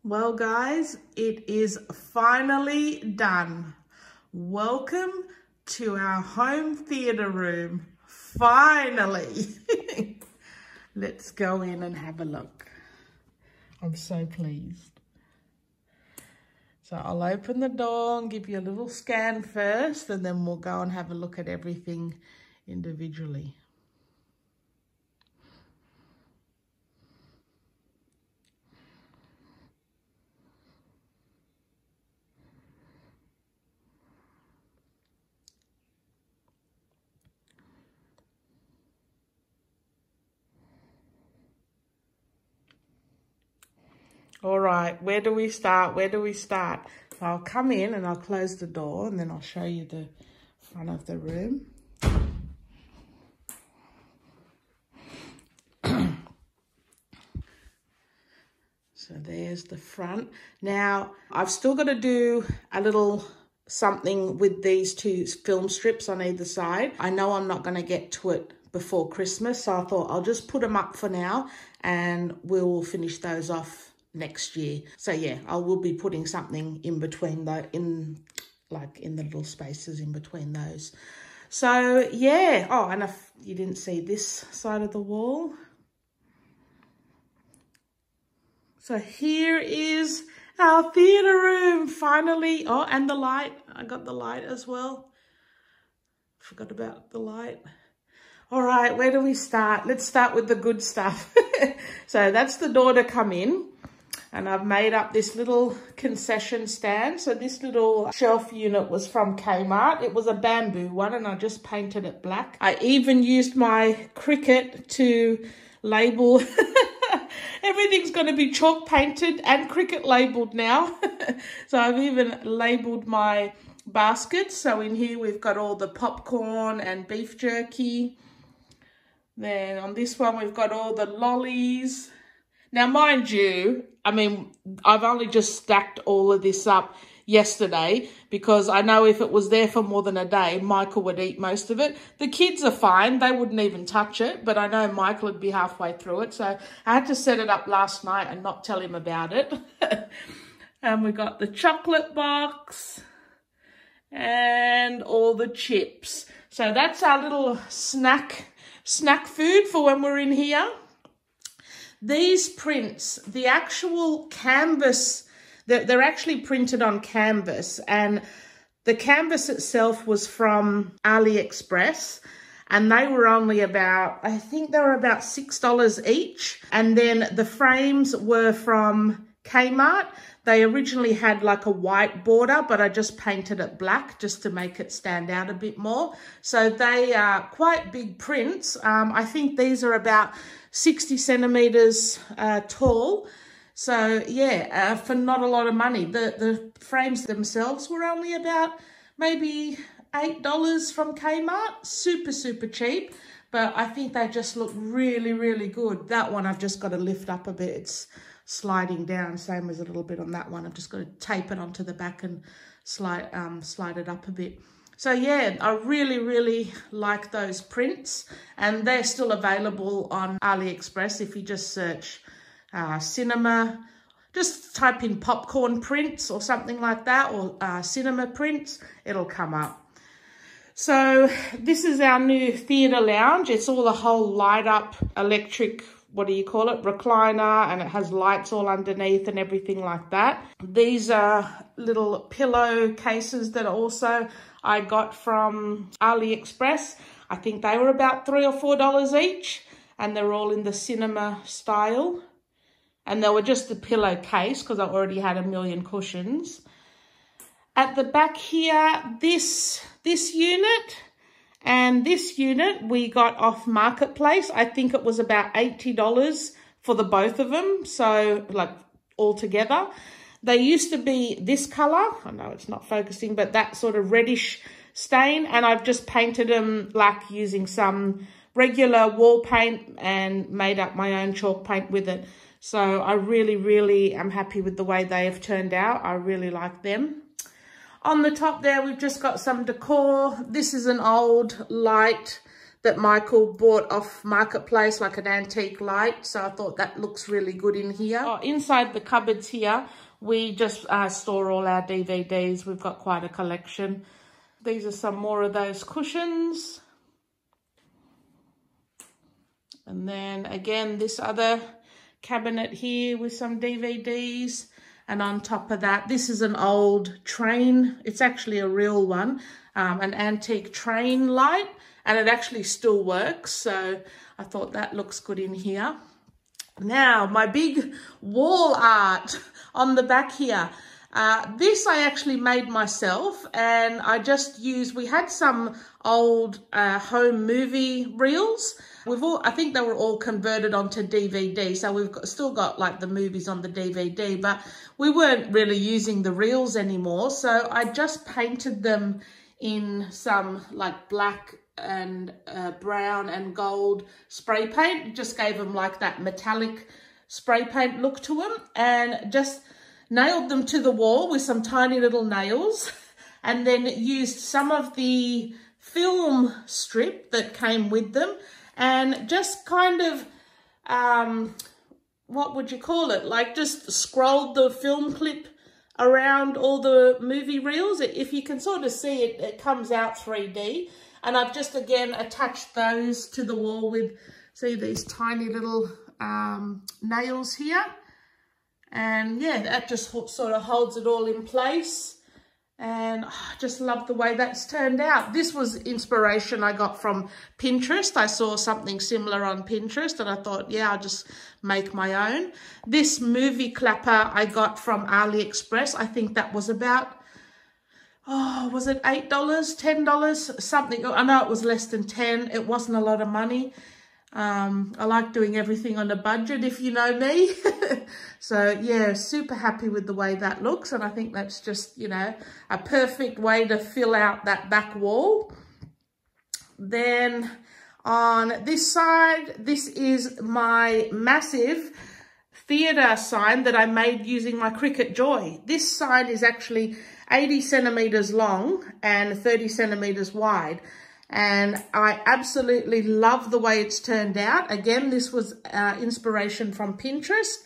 Well, guys, it is finally done. Welcome to our home theatre room. Finally. Let's go in and have a look. I'm so pleased. So I'll open the door and give you a little scan first, and then we'll go and have a look at everything individually. All right, where do we start? So I'll come in and I'll close the door, and then I'll show you the front of the room. So there's the front. Now, I've still got to do a little something with these two film strips on either side. I know I'm not going to get to it before Christmas, so I thought I'll just put them up for now and we'll finish those off next year. So yeah, I will be putting something in between in the little spaces in between those. So yeah. Oh, and if you didn't see this side of the wall, so here is our theatre room finally. Oh, and the light. I got the light as well. Forgot about the light. All right, where do we start? Let's start with the good stuff. So that's the door to come in. And I've made up this little concession stand. So this little shelf unit was from Kmart. It was a bamboo one, and I just painted it black. I even used my Cricut to label. Everything's going to be chalk painted and Cricut labeled now. So I've even labeled my baskets. So in here we've got all the popcorn and beef jerky. Then on this one we've got all the lollies. Now, mind you, I mean, I've only just stacked all of this up yesterday because I know if it was there for more than a day, Michael would eat most of it. The kids are fine. They wouldn't even touch it, but I know Michael would be halfway through it. So I had to set it up last night and not tell him about it. And we got the chocolate box and all the chips. So that's our little snack food for when we're in here. These prints, the actual canvas, they're actually printed on canvas, and the canvas itself was from AliExpress, and they were only about, I think they were about $6 each. And then the frames were from Kmart. They originally had like a white border, but I just painted it black just to make it stand out a bit more. So they are quite big prints. I think these are about 60 centimeters tall. So yeah, for not a lot of money. The frames themselves were only about maybe $8 from Kmart. Super, super cheap. But I think they just look really, really good. That one I've just got to lift up a bit. It's sliding down, same as a little bit on that one. I've just got to tape it onto the back and slide it up a bit. So yeah, I really, really like those prints, and they're still available on AliExpress. If you just search cinema, just type in popcorn prints or something like that, or cinema prints, it'll come up. So this is our new theatre lounge. It's all a whole light up electric, what do you call it, recliner, and it has lights all underneath and everything like that. These are little pillow cases that also I got from AliExpress. I think they were about $3 or $4 each, and they're all in the cinema style. And they were just a pillow case because I already had a million cushions. At the back here, this unit and this unit we got off Marketplace. I think it was about $80 for the both of them. So like all together. They used to be this color. I know it's not focusing, but that sort of reddish stain. And I've just painted them black using some regular wall paint and made up my own chalk paint with it. So I really, really am happy with the way they have turned out. I really like them. On the top there, we've just got some decor. This is an old light that Michael bought off Marketplace, like an antique light. So I thought that looks really good in here. Oh, inside the cupboards here, we just store all our DVDs. We've got quite a collection. These are some more of those cushions. And then again, this other cabinet here with some DVDs. And on top of that, this is an old train. It's actually a real one, an antique train light, and it actually still works. So I thought that looks good in here. Now, my big wall art on the back here. This I actually made myself, and I just used, we had some old home movie reels. I think they were all converted onto DVD, so we've still got like the movies on the DVD, but we weren't really using the reels anymore. So I just painted them in some like black and brown and gold spray paint. Just gave them like that metallic spray paint look to them, and just nailed them to the wall with some tiny little nails, and then used some of the film strip that came with them, and just kind of, what would you call it? Like just scrolled the film clip around all the movie reels. If you can sort of see it, it comes out 3D. And I've just, again, attached those to the wall with, see these tiny little nails here. And yeah, that just sort of holds it all in place. And I just love the way that's turned out. This was inspiration I got from Pinterest. I saw something similar on Pinterest and I thought, yeah, I'll just make my own. This movie clapper I got from AliExpress. I think that was about, oh, was it $8, $10, something? I know it was less than 10. It wasn't a lot of money. I like doing everything on a budget, if you know me. So yeah, super happy with the way that looks, and I think that's just, you know, a perfect way to fill out that back wall. Then on this side, this is my massive theatre sign that I made using my Cricut Joy. This sign is actually 80 centimeters long and 30 centimeters wide. And I absolutely love the way it's turned out. Again, this was inspiration from Pinterest.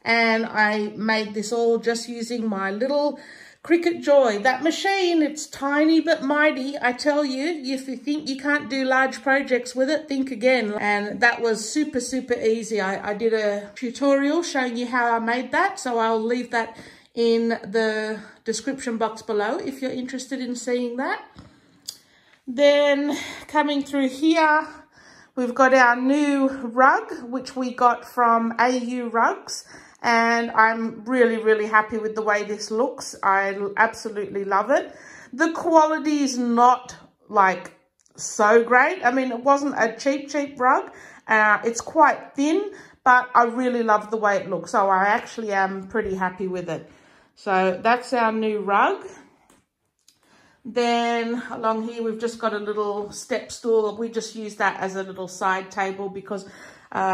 And I made this all just using my little Cricut Joy. That machine, it's tiny but mighty. I tell you, if you think you can't do large projects with it, think again. And that was super, super easy. I did a tutorial showing you how I made that. So I'll leave that in the description box below if you're interested in seeing that. Then coming through here, we've got our new rug, which we got from AU Rugs. And I'm really, really happy with the way this looks. I absolutely love it. The quality is not like so great. I mean, it wasn't a cheap rug. It's quite thin, but I really love the way it looks. So I actually am pretty happy with it. So that's our new rug. Then along here, we've just got a little step stool. We just use that as a little side table because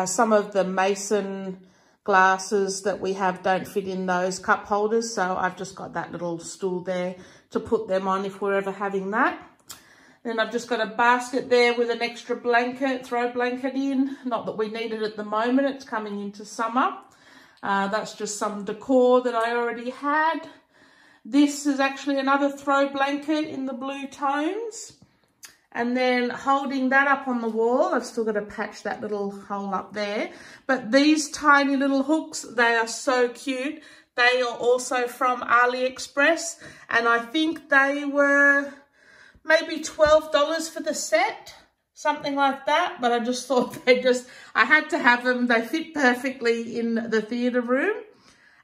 some of the mason glasses that we have don't fit in those cup holders. So I've just got that little stool there to put them on if we're ever having that. Then I've just got a basket there with an extra blanket, throw blanket in. Not that we need it at the moment. It's coming into summer. That's just some decor that I already had. This is actually another throw blanket in the blue tones. And then holding that up on the wall, I've still got to patch that little hole up there. But these tiny little hooks, they are so cute. They are also from AliExpress. And I think they were maybe $12 for the set, something like that. But I just thought I had to have them. They fit perfectly in the theatre room.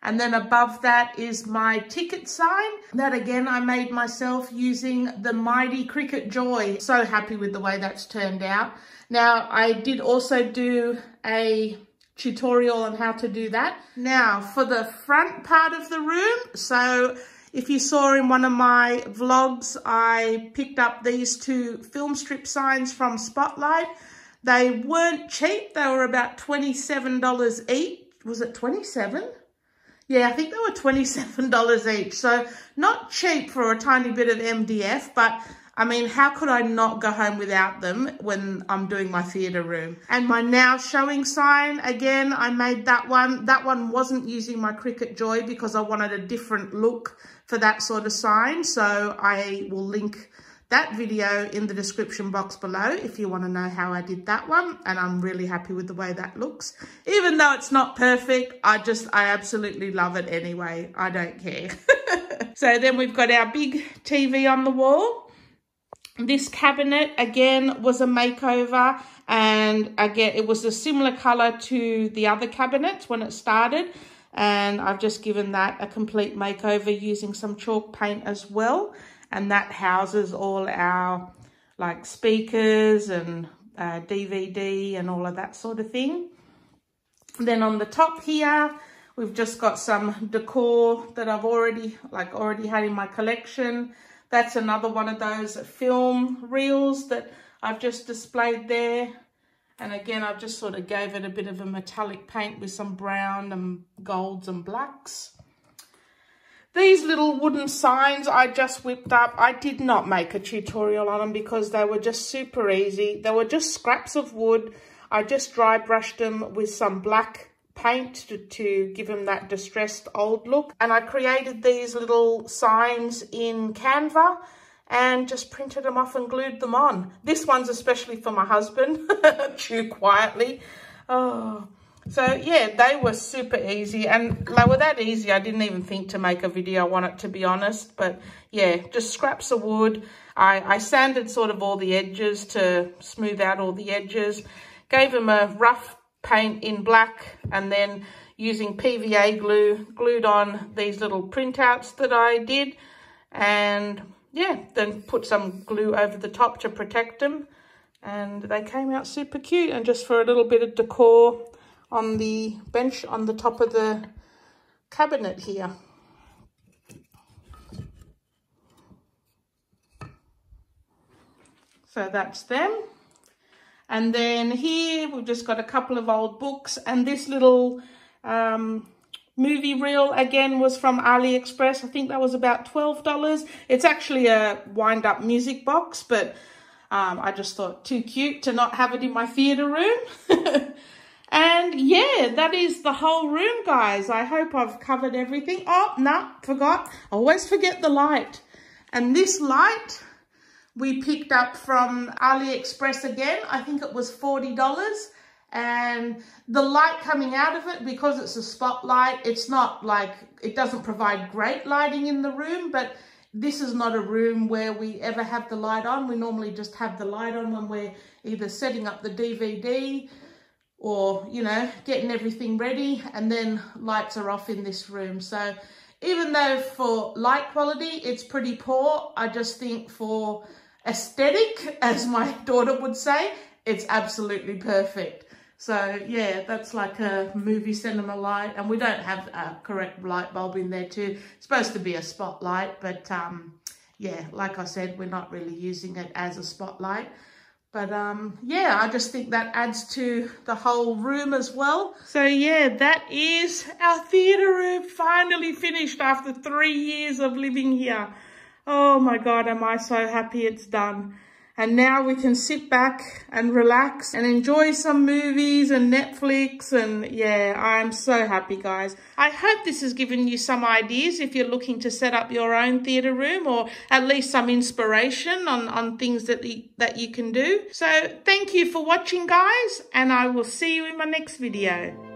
And then above that is my ticket sign. That again, I made myself using the mighty Cricut Joy. So happy with the way that's turned out. Now, I did also do a tutorial on how to do that. Now, for the front part of the room. So if you saw in one of my vlogs, I picked up these two film strip signs from Spotlight. They weren't cheap. They were about $27 each. Was it 27? Yeah, I think they were $27 each. So not cheap for a tiny bit of MDF, but I mean, how could I not go home without them when I'm doing my theatre room? And my now showing sign, again, I made that one. That one wasn't using my Cricut Joy because I wanted a different look for that sort of sign. So I will link that video in the description box below if you want to know how I did that one. And I'm really happy with the way that looks. Even though it's not perfect, I absolutely love it anyway. I don't care. So then we've got our big TV on the wall. This cabinet, again, was a makeover, and again, it was a similar colour to the other cabinets when it started, and I've just given that a complete makeover using some chalk paint as well, and that houses all our, like, speakers and DVD and all of that sort of thing. Then on the top here, we've just got some decor that I've already had in my collection. That's another one of those film reels that I've just displayed there. And again, I've just sort of gave it a bit of a metallic paint with some brown and golds and blacks. These little wooden signs I just whipped up. I did not make a tutorial on them because they were just super easy. They were just scraps of wood. I just dry brushed them with some black paint to give them that distressed old look, and I created these little signs in Canva and just printed them off and glued them on. This one's especially for my husband. Chew quietly. Oh, so yeah, they were super easy, and they were that easy I didn't even think to make a video on it, to be honest. But yeah, just scraps of wood. I sanded sort of all the edges to smooth out all the edges, gave them a rough paint in black, and then using PVA glue glued on these little printouts that I did, and yeah, then put some glue over the top to protect them, and they came out super cute. And just for a little bit of decor on the bench on the top of the cabinet here. So that's them. And then here we've just got a couple of old books, and this little movie reel again was from AliExpress. I think that was about $12. It's actually a wind-up music box, but I just thought too cute to not have it in my theatre room. And yeah, that is the whole room, guys. I hope I've covered everything. Oh, no, forgot. I always forget the light. And this light we picked up from AliExpress again. I think it was $40. And the light coming out of it, because it's a spotlight, it's not like, it doesn't provide great lighting in the room, but this is not a room where we ever have the light on. We normally just have the light on when we're either setting up the DVD or, you know, getting everything ready, and then lights are off in this room. So even though for light quality, it's pretty poor, I just think for aesthetic, as my daughter would say, it's absolutely perfect. So yeah, that's like a movie cinema light, and we don't have a correct light bulb in there too. It's supposed to be a spotlight, but yeah, like I said, we're not really using it as a spotlight. But yeah, I just think that adds to the whole room as well. So yeah, that is our theatre room finally finished after 3 years of living here. Oh my God, am I so happy it's done. And now we can sit back and relax and enjoy some movies and Netflix. And yeah, I'm so happy, guys. I hope this has given you some ideas if you're looking to set up your own theatre room, or at least some inspiration on things that you can do. So thank you for watching, guys, and I will see you in my next video.